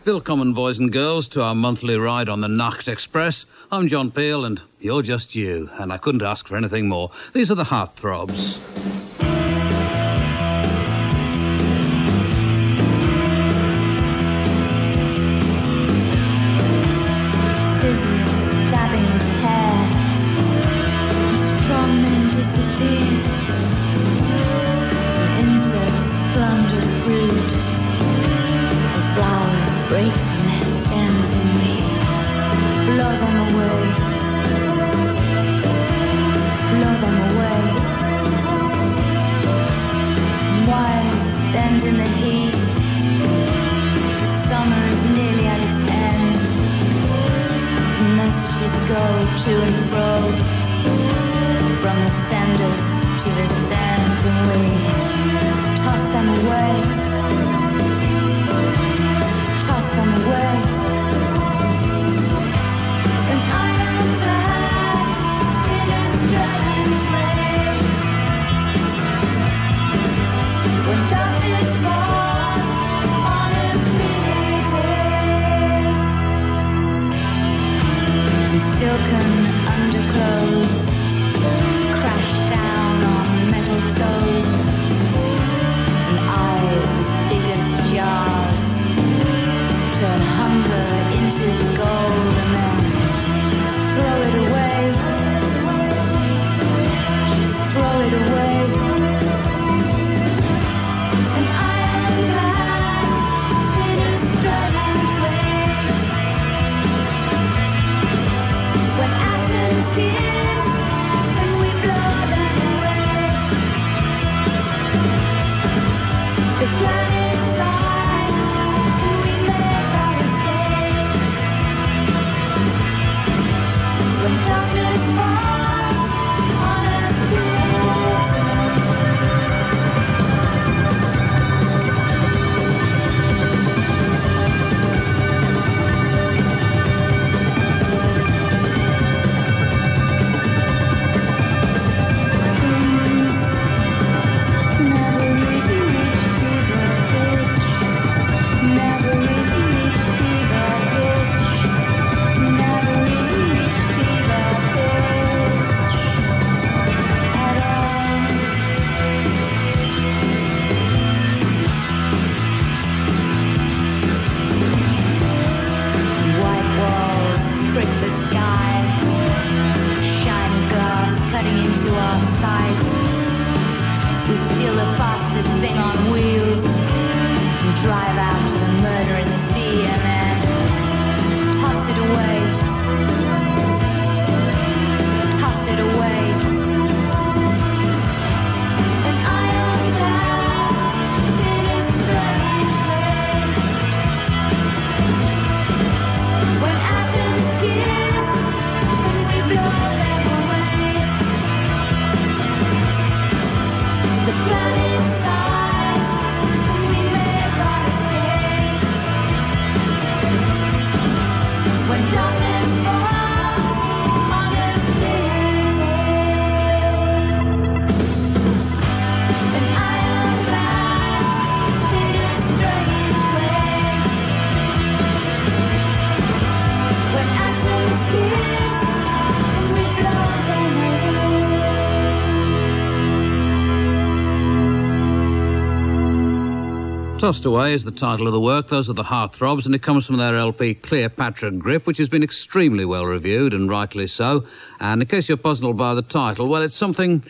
Willkommen, boys and girls, to our monthly ride on the Nachtexpress. I'm John Peel, and you're just you, and I couldn't ask for anything more. These are the Heart Throbs. Break from their stems and we blow them away. Blow them away. Wires bend in the heat. The summer is nearly at its end. Messages go to and fro, from the senders to the sent, and we toss them away. Them away. And I am back in a strange way. When darkness falls on a clear day, the silken underclothes crash down on metal toes, and eyes as big as jars turn hunger into gold and then throw it away. Just throw it away. And I am back in a strange way. When atoms kiss and we blow them away. The planet's eye and we make our escape. When darkness falls on us Tossed Away is the title of the work. Those are the Heart Throbs, and it comes from their LP Cleopatra Grip, which has been extremely well reviewed, and rightly so. And in case you're puzzled by the title, well, it's something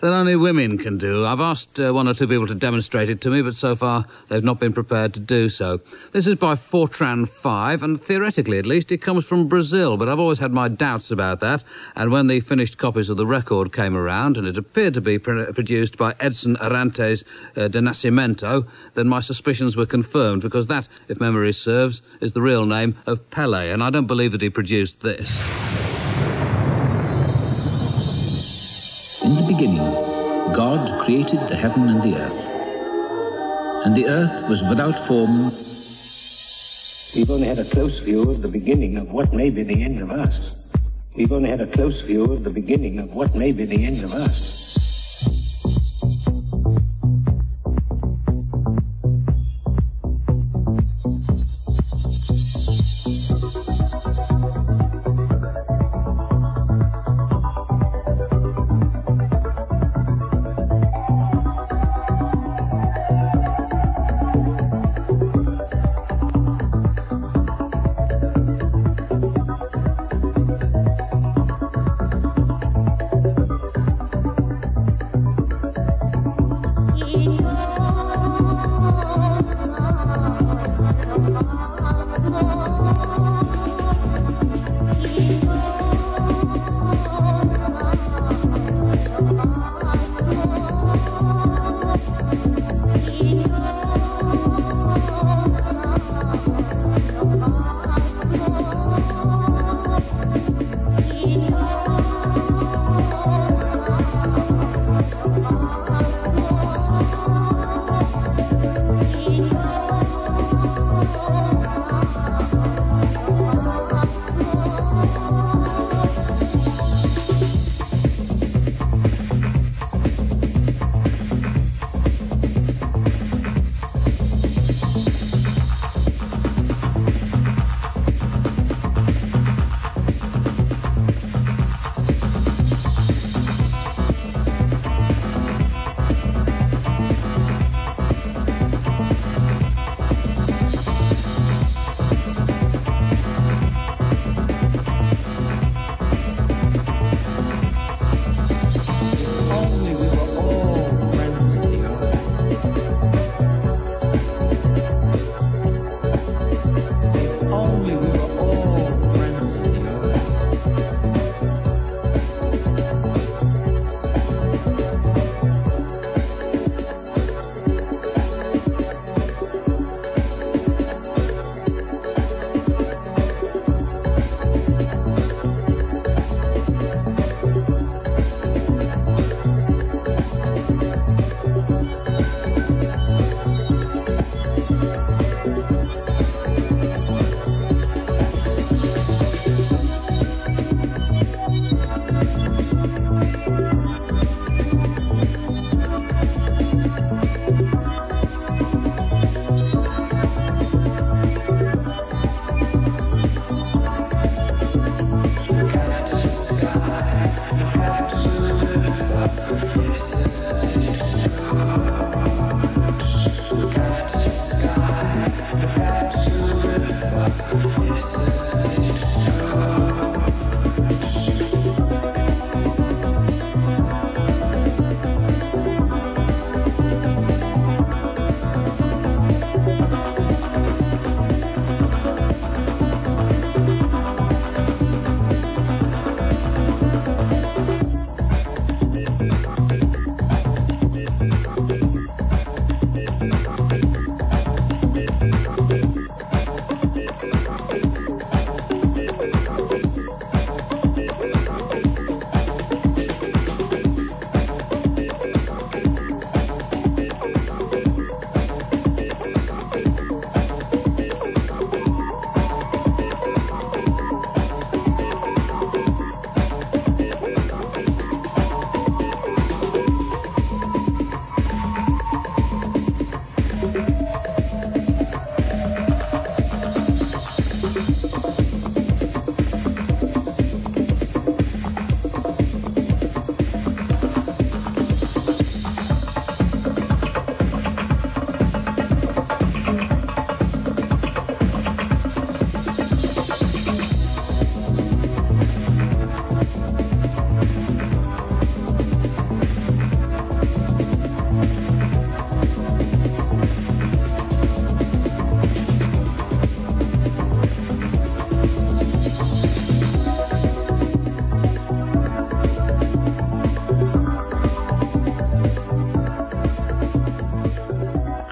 that only women can do. I've asked one or two people to demonstrate it to me, but so far they've not been prepared to do so. This is by Fortran 5, and theoretically at least it comes from Brazil, but I've always had my doubts about that. And when the finished copies of the record came around, and it appeared to be produced by Edson Arantes de Nascimento, then my suspicions were confirmed, because that, if memory serves, is the real name of Pele, and I don't believe that he produced this. In the beginning, God created the heaven and the earth. And the earth was without form. We've only had a close view of the beginning of what may be the end of us. We've only had a close view of the beginning of what may be the end of us.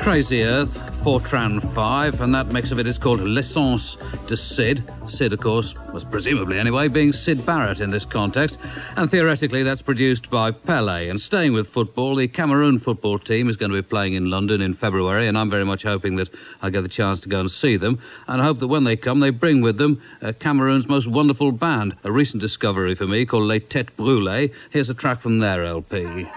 Crazy Earth, Fortran 5, and that mix of it is called L'Essence de Sid. Sid, of course, was presumably anyway, being Sid Barrett in this context, and theoretically that's produced by Pele. And staying with football, the Cameroon football team is going to be playing in London in February, and I'm very much hoping that I get the chance to go and see them, and I hope that when they come, they bring with them Cameroon's most wonderful band, a recent discovery for me called Les Têtes Brûlées. Here's a track from their LP.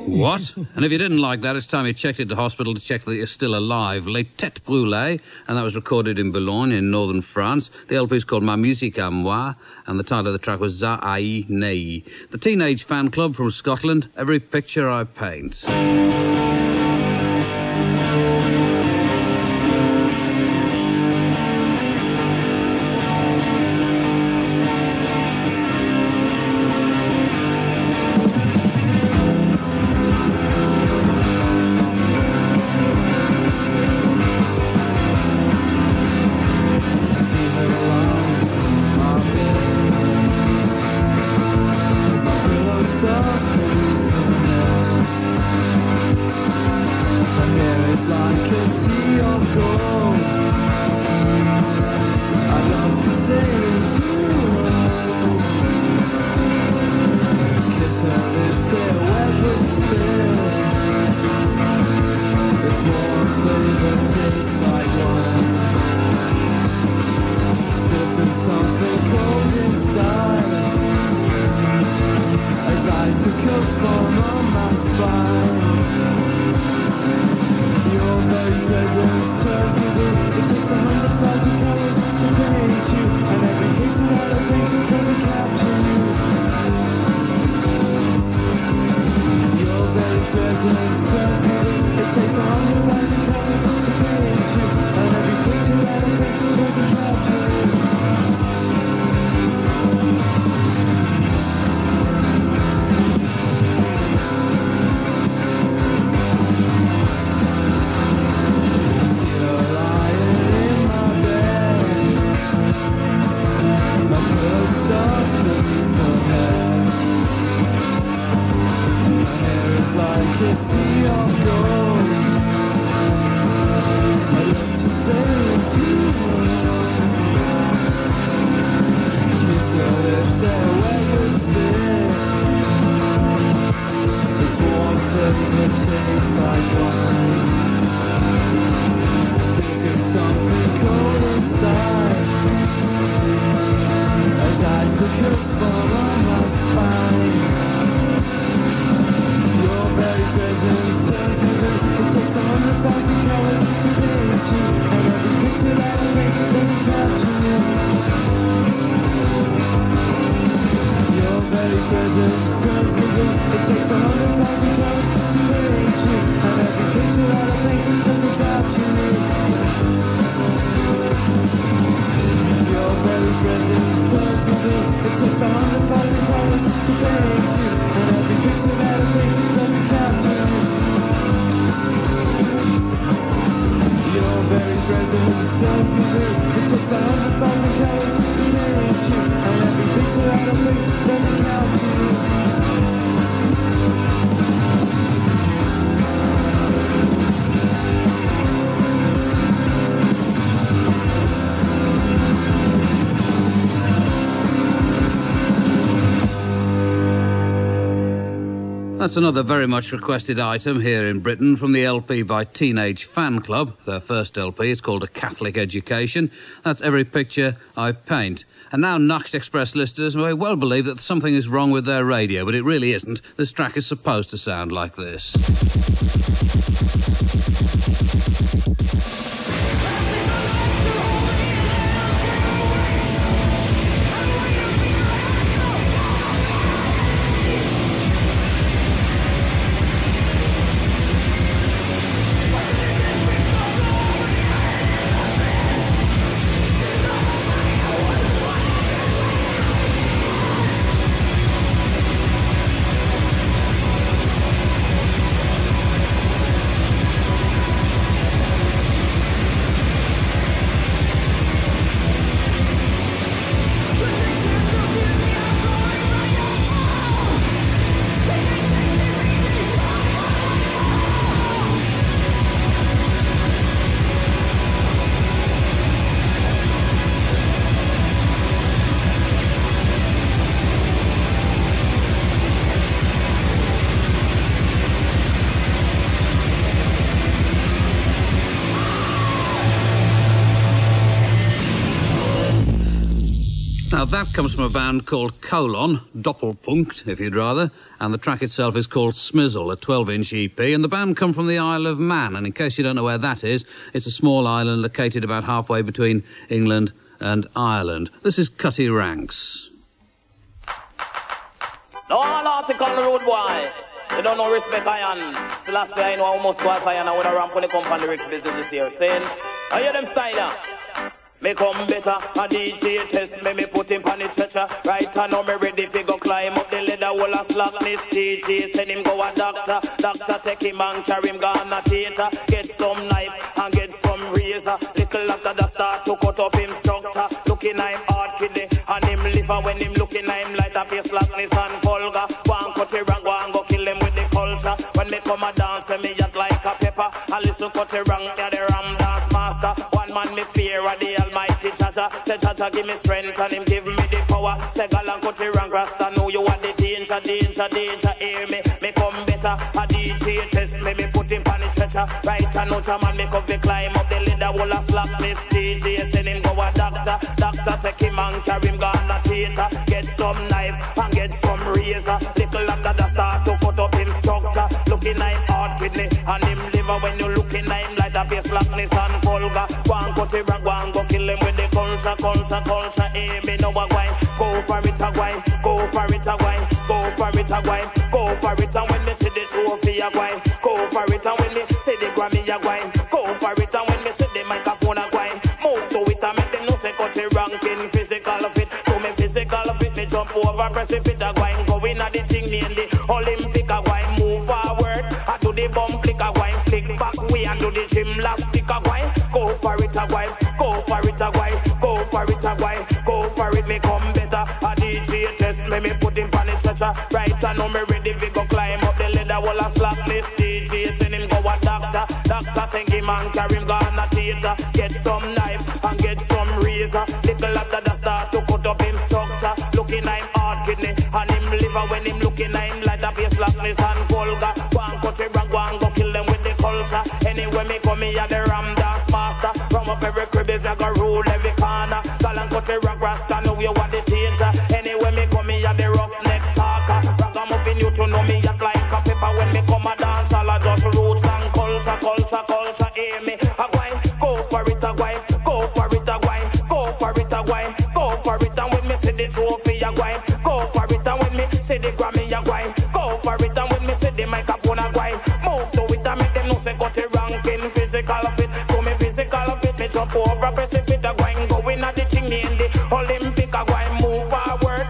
What? And if you didn't like that, it's time you checked into hospital to check that you're still alive. Les Têtes Brûlées, and that was recorded in Boulogne in northern France. The LP is called Ma Musique à Moi, and the title of the track was Za Ai Nei. The Teenage Fan Club from Scotland, every picture I paint. It takes 100,000 colors to paint you, and every picture that I think doesn't capture you. Your very presence turns me blue. It takes 100,000 colors to paint you, and every picture that I think doesn't capture you. That's another very much requested item here in Britain from the LP by Teenage Fanclub. Their first LP, it's called A Catholic Education. That's Every Picture I Paint. And now Nachtexpress listeners may well believe that something is wrong with their radio, but it really isn't. This track is supposed to sound like this. Now, that comes from a band called Colon, Doppelpunkt, if you'd rather, and the track itself is called Smizzle, a 12-inch EP, and the band come from the Isle of Man, and in case you don't know where that is, it's a small island located about halfway between England and Ireland. This is Cutty Ranks. No, I'm not to call the road boy. You don't know respect iron. So last year I know almost twice iron, I would have ramp when they come from the Rick's business this year. Saying, I hear them style. Me come better, a DJ test me put him on the stretcher. Right now me ready fi go climb up the ladder wall of slackness. DJ send him go a doctor. Doctor take him and carry him gone a theater. Get some knife and get some razor. Little after the start to cut up him structure. Looking at him hard kidney and him liver. When him looking at him like a face slackness and vulgar. One cut it wrong, one go kill him with the culture. When me come a dance me yacht like a pepper. And listen cut it wrong, yeah the ram dance master. One man me fear of the Almighty Chacha. Say Chacha give me strength and him give me the power. Say Galan cut it wrong, Rasta know you are the danger, danger, danger. Hear me, me come better. A DJ test me put him on the stretcher. Right and out a man me come fi climb up the ladder wall of slackness. DJ send him go a doctor. Doctor take him and carry him gone a theater. Get some knife and get some razor. Little after the start to cut up him structure. Looking at him hard kidney and him liver. When you looking at him like a face slackness and vulgar. One cut it wrong, one go kill him with the culture, culture, culture. Hey, me know a wine. Go for it a wine. Go for it a wine. Go for it a wine. Go for it and when me see the trophy a wine. Go for it and when me see the Grammy a wine. Go for it and when me see the microphone a wine. Move to it and make them know say cut it ranking physical fit. To me physical fit, me jump over press it a wine. Go in at the thing in the Olympic a wine. Move forward, I do the bump flick a wine. Flick back way and do the gymnastic a wine. Go for it a wine. Go for it a wine. Go for it a wine. Go for it, me come better. A DJ test me put him on the stretcher. Right and now me ready fi go climb up the ladder wall of slackness. DJ send him go a doctor. Doctor take him and carry him gone a theater. Get some knife and get some razor. Little after the start to cut up him structure. Looking at him hard kidney and him liver. When him looking at him like a face slackness and vulgar. One cut it wrong, one go kill them with the culture. Anyway me come here the ram dance master. From up every crib is like a rule every corner. Galan cut it rock rasta know you want the danger. Anyway me come here the roughneck talker. Ragamuffin you to know me act like a pepper. When me come a dance all I just roots and culture, culture, culture. Hear me a wine, go for it a wine. Go for it a wine, go for it a wine. Go for it and when me see the trophy a wine. Go for it and when me see the Grammy a wine. Go for it and when me see the microphone a wine. Move to it and make them know say got it ranking physical fit. To me physical fit, me jump over press it a wine. Go in at the thing in the Olympic a wine. Move forward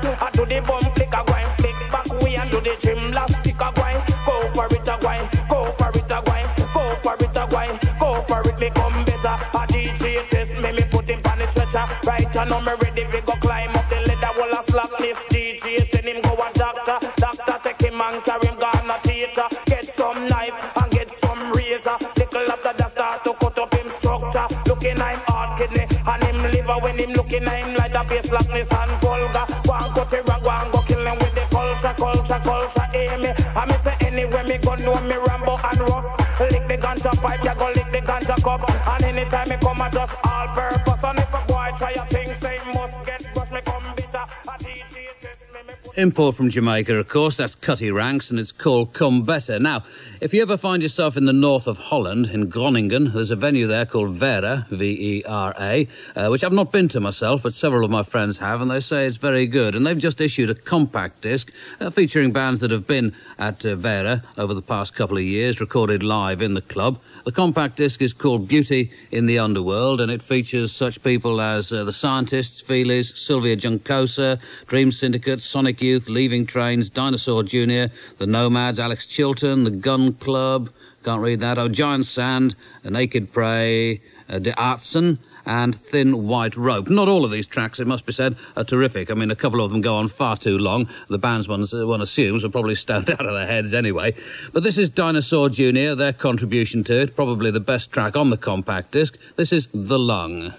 Right, I know me ready, we go climb up the ladder, wall of slackness. DJ send him go a doctor. Doctor take him and carry him gone a theater. Get some knife and get some razor. Little after that start to cut up him structure. Looking I'm hard kidney and him liver. When him looking at him like the face slackness and vulgar. Go and cut it wrong, go and go kill him with the culture, aim me. I me say anywhere me go know me Rambo and rough. Lick the ganja pipe, ya go lick the ganja cup. And anytime me come I just all purpose. And if a boy try a thing, say must get brush, me come bitter. A DJ test me put Import from Jamaica, of course, that's Cutty Ranks, and it's called Come Better. Now, if you ever find yourself in the north of Holland, in Groningen, there's a venue there called Vera, V-E-R-A, which I've not been to myself, but several of my friends have, and they say it's very good. And they've just issued a compact disc featuring bands that have been at Vera over the past couple of years, recorded live in the club. The compact disc is called Beauty in the Underworld, and it features such people as The Scientists, Feelies, Sylvia Juncosa, Dream Syndicate, Sonic Youth, Leaving Trains, Dinosaur Jr., The Nomads, Alex Chilton, The Gun Club, can't read that, Oh Giant Sand, Naked Prey, De Artsen, and Thin White Rope. Not all of these tracks, it must be said, are terrific. I mean, a couple of them go on far too long. The bands one assumes will probably stand out of their heads anyway. But this is Dinosaur Jr., their contribution to it, probably the best track on the compact disc. This is The Lung.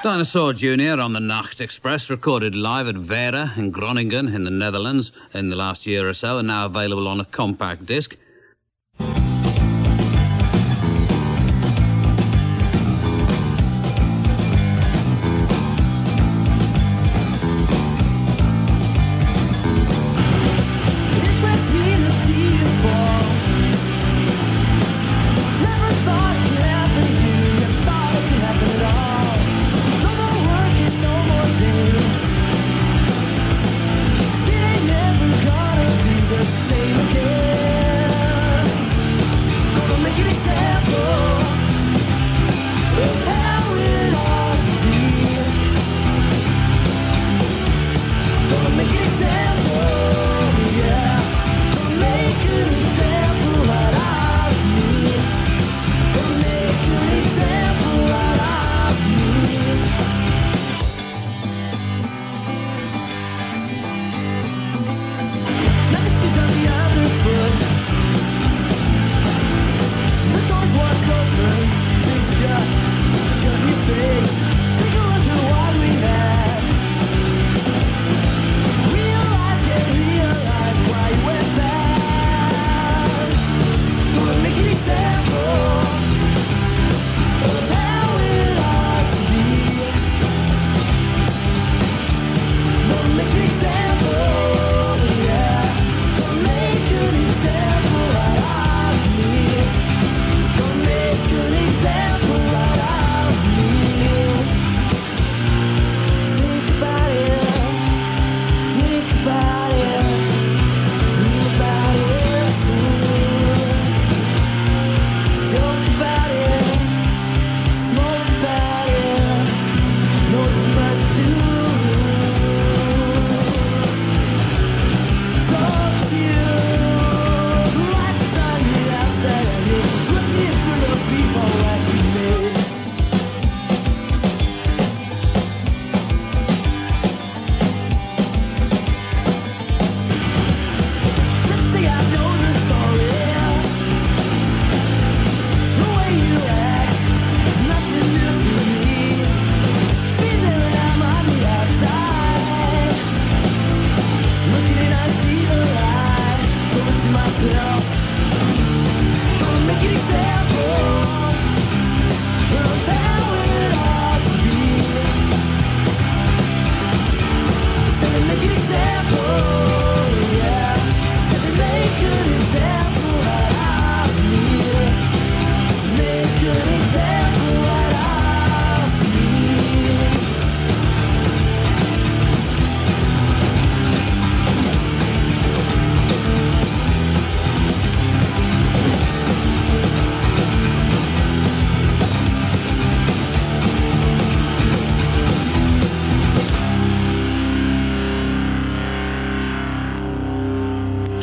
Dinosaur Jr. on the Nachtexpress, recorded live at Vera in Groningen in the Netherlands in the last year or so, and now available on a compact disc.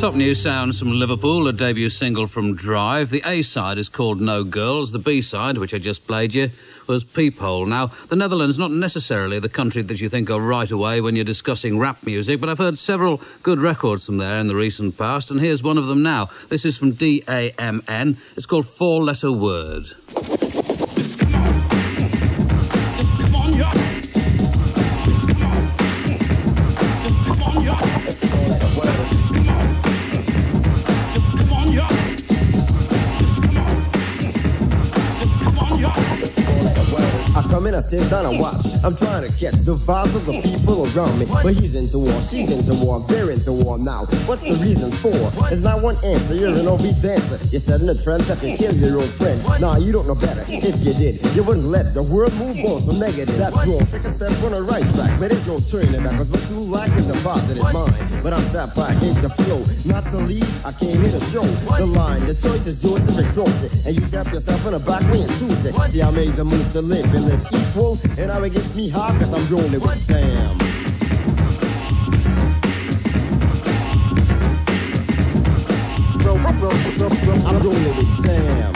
Top new sounds from Liverpool, a debut single from Drive. The A-side is called No Girls. The B-side, which I just played you, was Peephole. Now, the Netherlands, not necessarily the country that you think of right away when you're discussing rap music, but I've heard several good records from there in the recent past, and here's one of them now. This is from DAMN. It's called Four Letter Word. I sit down and watch. I'm trying to catch the vibes of the people around me. But he's into war, she's into war, they're into war now. What's the reason for? There's not one answer, you're an OB dancer. You're setting a trend that can kill your old friend. Nah, you don't know better. If you did, you wouldn't let the world move on so negative. That's wrong. Take a step on the right track, but there's no turning back. Cause what you like is a positive mind. But I'm sat back, hate the flow. Not to lead, I came here to show the line. The choice is yours if it's yours. And you tap yourself in the back when you choose it. See, I made the move to live and live equal. And now it gets me hot cause I'm rolling with damn. I'm rolling with damn.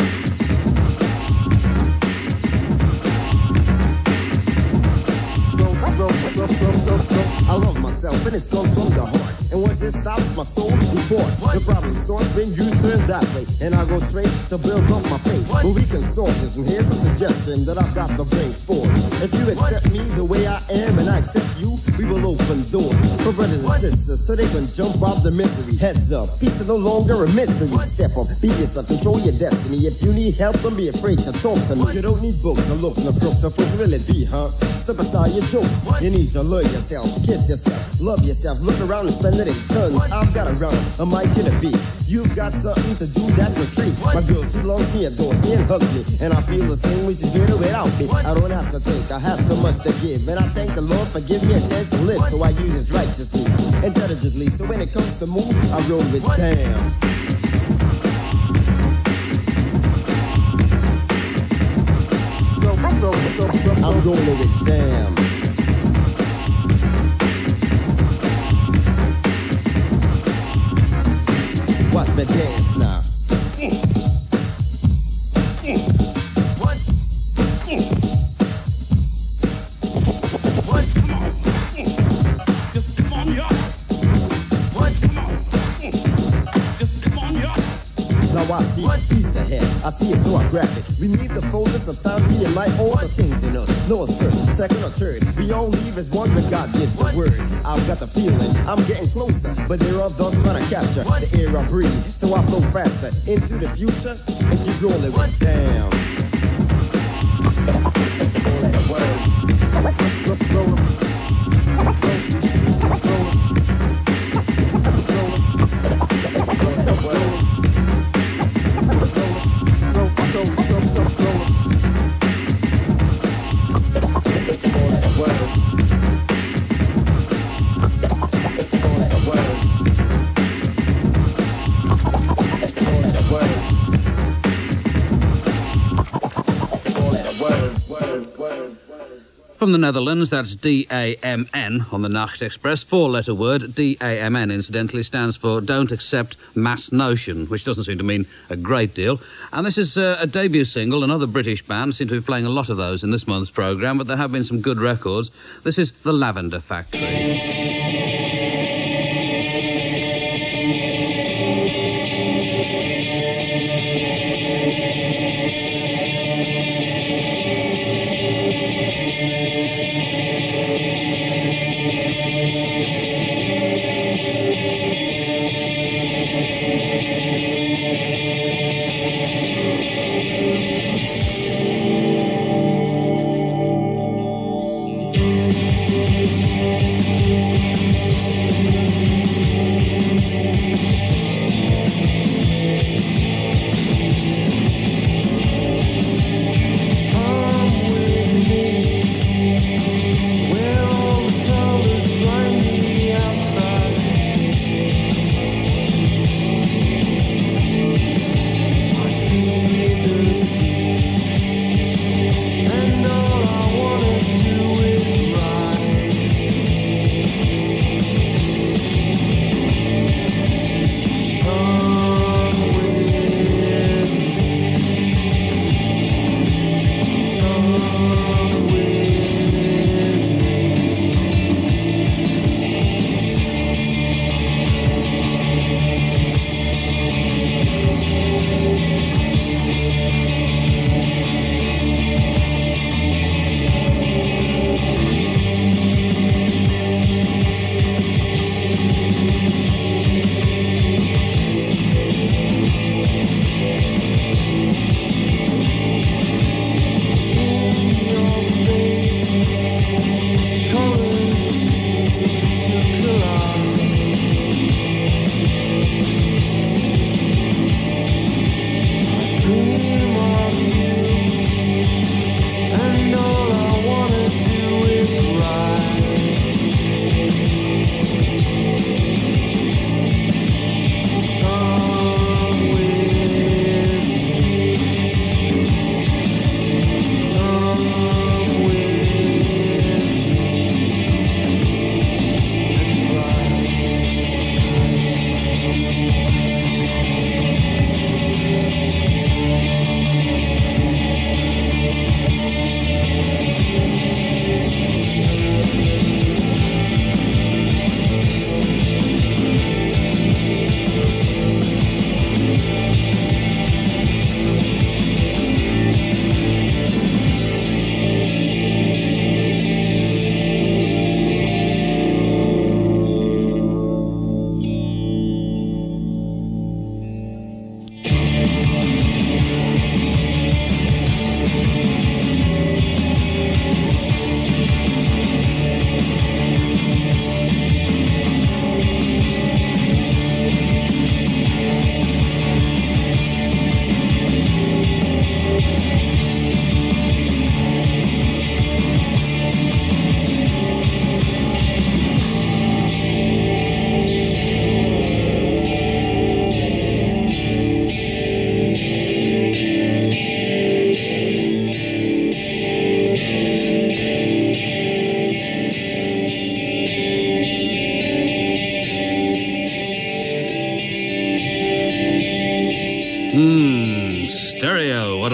I love myself and it's comes from the heart. And once it stops, my soul reports. The problem starts when you turn that way. And I go straight to build up my faith. But we can solve this, and here's a suggestion that I've got to bring forth. If you accept me the way I am and I accept you, we will open doors for brothers and sisters so they can jump out the misery. Heads up, peace is no longer a mystery. Step up, be yourself, control your destiny. If you need help, don't be afraid to talk to me. You don't need books, no looks, no crooks, so folks will it be, huh? Step aside your jokes. You need to love yourself, kiss yourself, love yourself, look around and spend it in tons. I've got a run, a mic in a beat. You've got something to do, that's a treat. My girl, she loves me, adores me, and hugs me. And I feel the same way she's here without me. I don't have to take, I have so much to give. And I thank the Lord for giving me a chance to live. So I use it righteously, intelligently. So when it comes to move, I roll with damn. I'm rolling with damn. Watch me dance now. Now I see a piece ahead, I see it so I grab it. We need the fullness of time to unite all the things in us. No it's first, second or third. We all leave as one when God gives the word. I've got the feeling, I'm getting closer. But there are those trying to capture the air I breathe. So I flow faster into the future and keep rolling with damn. From the Netherlands, that's D-A-M-N on the Nachtexpress. Four-letter word. D-A-M-N, incidentally, stands for Don't Accept Mass Notion, which doesn't seem to mean a great deal. And this is a debut single. Another British band seem to be playing a lot of those in this month's programme, but there have been some good records. This is the Lavender Faction.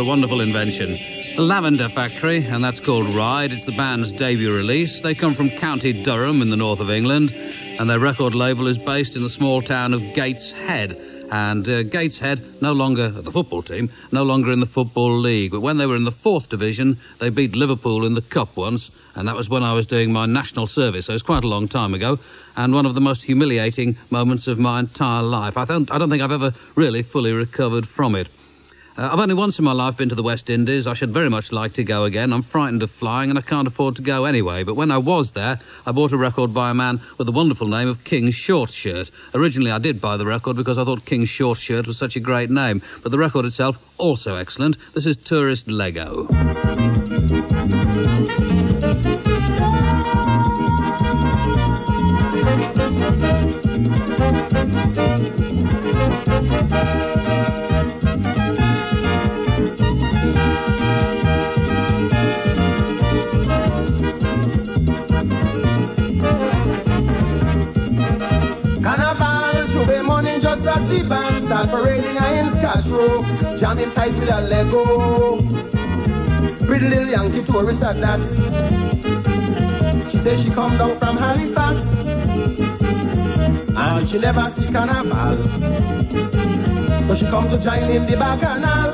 a wonderful invention. The Lavender Factory, and that's called Ride. It's the band's debut release. They come from County Durham in the north of England, and their record label is based in the small town of Gateshead. And Gateshead, no longer, the football team, no longer in the Football League. But when they were in the 4th Division, they beat Liverpool in the Cup once, and that was when I was doing my national service, so it was quite a long time ago, and one of the most humiliating moments of my entire life. I don't think I've ever really fully recovered from it. I've only once in my life been to the West Indies. I should very much like to go again. I'm frightened of flying and I can't afford to go anyway. But when I was there, I bought a record by a man with the wonderful name of King Shortshirt. Originally, I did buy the record because I thought King Shortshirt was such a great name. But the record itself, also excellent. This is Tourist Leggo. As the band start parading in Scotch Row, jamming tight with a Leggo. Pretty little Yankee tourist at that. She says she come down from Halifax and she never see carnival, so she come to join in the bacchanal.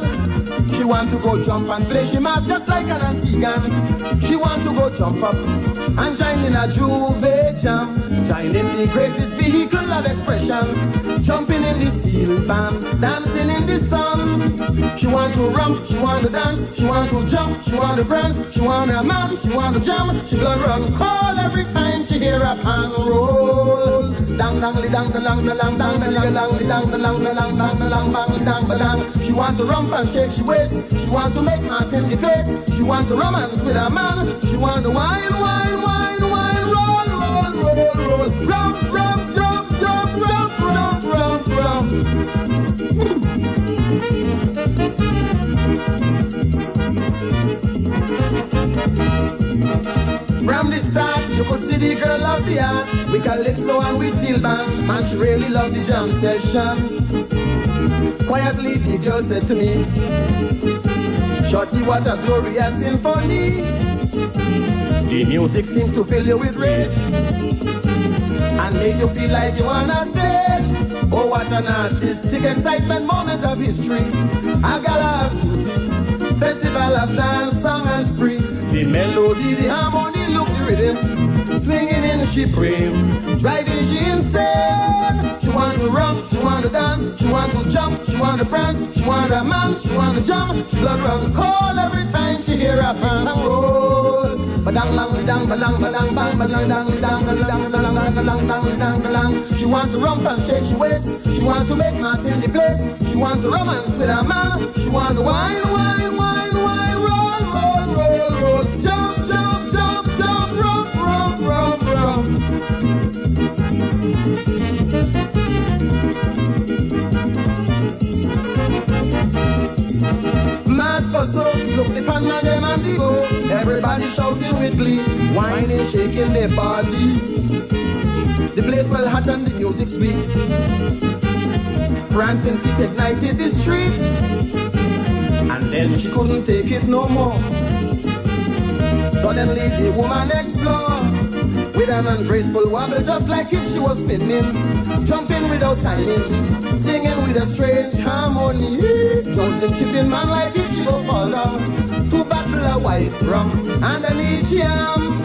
She want to go jump and play she must just like an Antiguan. She want to go jump up and join in a Juve jam, join in the greatest vehicle of expression, jumping in the steel band, dancing in the sun. She want to romp, she want to dance, she want to jump, she want to prance, she want a man, she want to jam. She blood run cold every time she hear a pan roll. Dang dang li dang dang dang dang dang dang dang dang dang dang dang dang bang dang dang. She want to romp and shake she waist. She want to make mass in the face. She want to romance with a man. She want to wine, wine, wine, wine, roll, roll, roll, roll, romp, romp, jump, jump, romp, romp, romp, romp. From the start, you could see the girl of the heart. We calypso and we steel band, and she really loved the jam session. Quietly, the girl said to me, "Shorty, what a glorious symphony. The music seems to fill you with rage and make you feel like you on a stage. Oh, what an artistic excitement moment of history. A gala of beauty, festival of dance, song and spree. The melody, the harmony, look the rhythm, swinging in the ship rim, driving she insane. She want to romp, she want to dance, she want to jump, she want to prance, she want a man, she want to jump. She blood run cold every time she hear a pan roll. Badang lang dang badang badang bang badang dang dang dang dang dang dang dang. She want to romp and shake she waist. She want to make mass in the place. She want to romance with a man. She want to wine, wine, wine, wine, roll, roll, roll, roll, jump, jump, jump, jump, romp, romp, romp, romp. So look the pan man them and the go. Everybody shouting with glee, whining, shaking their body. The place well hot and the music sweet. Prancing feet ignited the street, and then she couldn't take it no more. Suddenly the woman explored with an ungraceful wobble, just like if she was spinning, jumping without timing, singing with a strange harmony, Johnson chipping man like if she go fall down, to battle a white rum and an jam.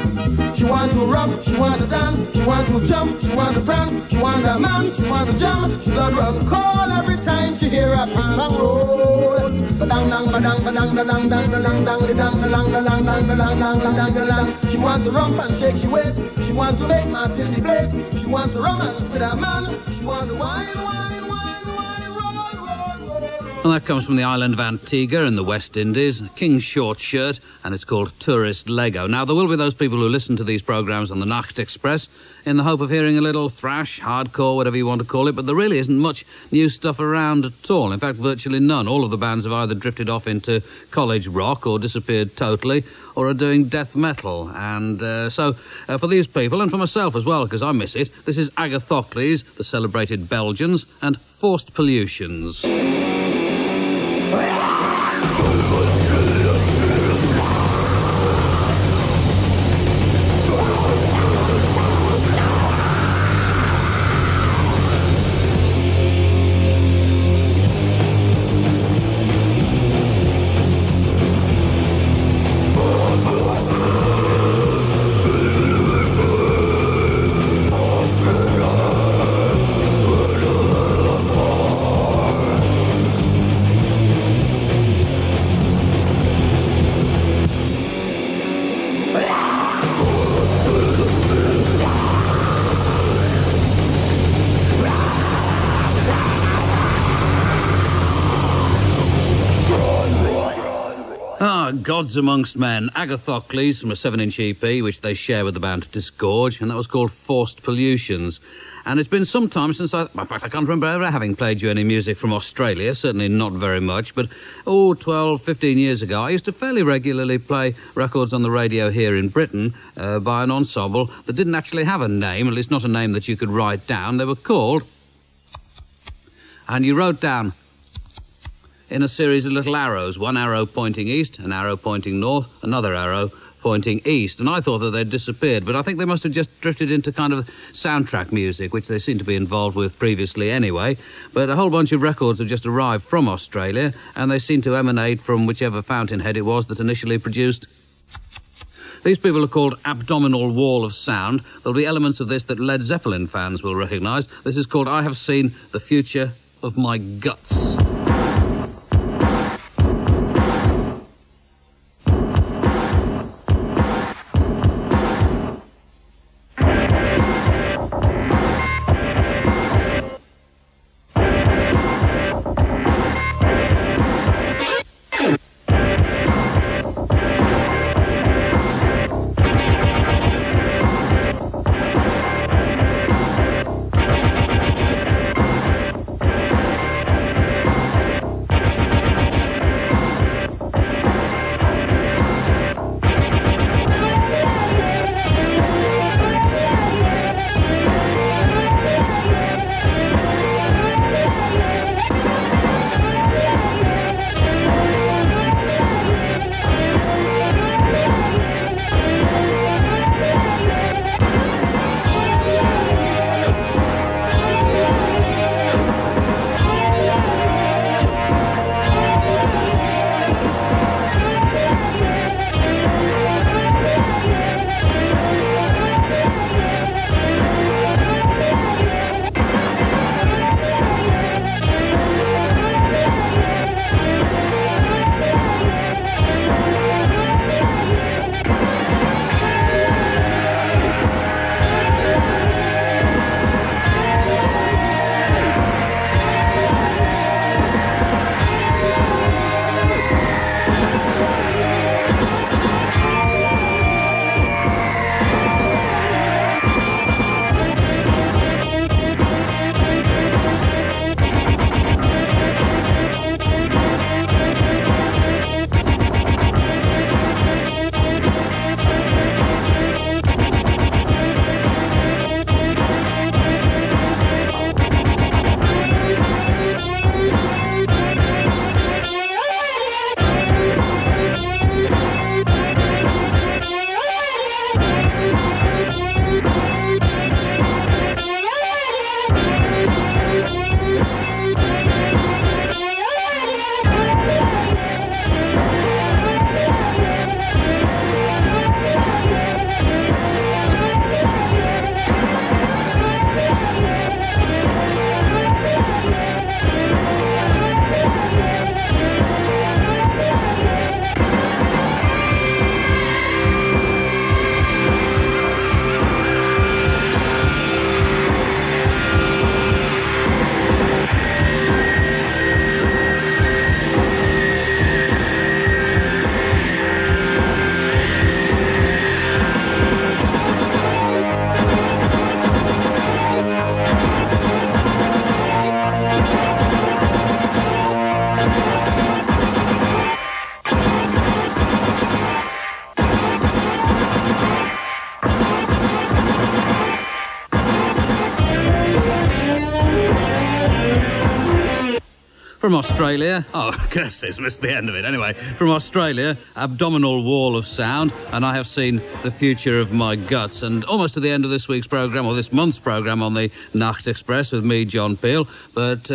She want to romp, she want to dance, she want to jump, she want to prance, she want a man, she want to jam. She blood run cold every time she hear a pan and roll. Badang dang badang badang badang dang dang dang dang dang dang dang dang dang dang. She want to romp and shake she waist. She want to make mass in the place. She want to romance with a man. She want to wine, wine, wine, wine, roll, roll, roll. Well, that comes from the island of Antigua in the West Indies, King Shortshirt, and it's called Tourist Leggo. Now, there will be those people who listen to these programmes on the Nachtexpress in the hope of hearing a little thrash, hardcore, whatever you want to call it, but there really isn't much new stuff around at all. In fact, virtually none. All of the bands have either drifted off into college rock or disappeared totally or are doing death metal. And so for these people, and for myself as well, because I miss it, this is Agathocles, the celebrated Belgians, and Forced Pollutions. Gods Amongst Men, Agathocles from a 7-inch EP, which they share with the band Disgorge, and that was called Forced Pollutions. And it's been some time since in fact, I can't remember ever having played you any music from Australia, certainly not very much, but 12, 15 years ago, I used to fairly regularly play records on the radio here in Britain by an ensemble that didn't actually have a name, at least not a name that you could write down. They were called, and you wrote down in a series of little arrows, one arrow pointing east, an arrow pointing north, another arrow pointing east, and I thought that they'd disappeared, but I think they must have just drifted into kind of soundtrack music, which they seem to be involved with previously anyway. But a whole bunch of records have just arrived from Australia, and they seem to emanate from whichever fountainhead it was that initially produced. These people are called Abdominal Wall of Sound. There'll be elements of this that Led Zeppelin fans will recognise. This is called I Have Seen the Future of My Guts. From Australia, oh, goodness, this missed the end of it. Anyway, from Australia, Abdominal Wall of Sound, and I have seen the future of my guts. And almost to the end of this week's programme, or this month's programme on the Nachtexpress with me, John Peel. But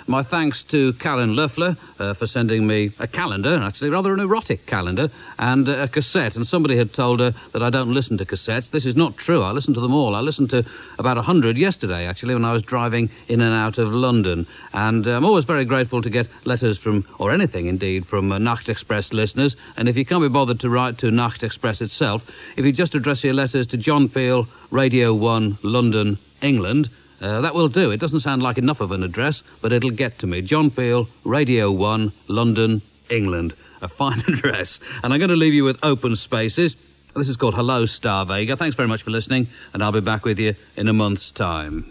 my thanks to Callan Loeffler for sending me a calendar, actually rather an erotic calendar, and a cassette. And somebody had told her that I don't listen to cassettes. This is not true. I listen to them all. I listened to about 100 yesterday, actually, when I was driving in and out of London. And I'm always very grateful to get letters from, or anything indeed, from Nachtexpress listeners. And if you can't be bothered to write to Nachtexpress itself, if you just address your letters to John Peel, Radio 1, London, England, that will do. It doesn't sound like enough of an address, but it'll get to me. John Peel, Radio 1, London, England. a fine address. And I'm going to leave you with Open Spaces. This is called Hello, Star Vega. Thanks very much for listening, and I'll be back with you in a month's time.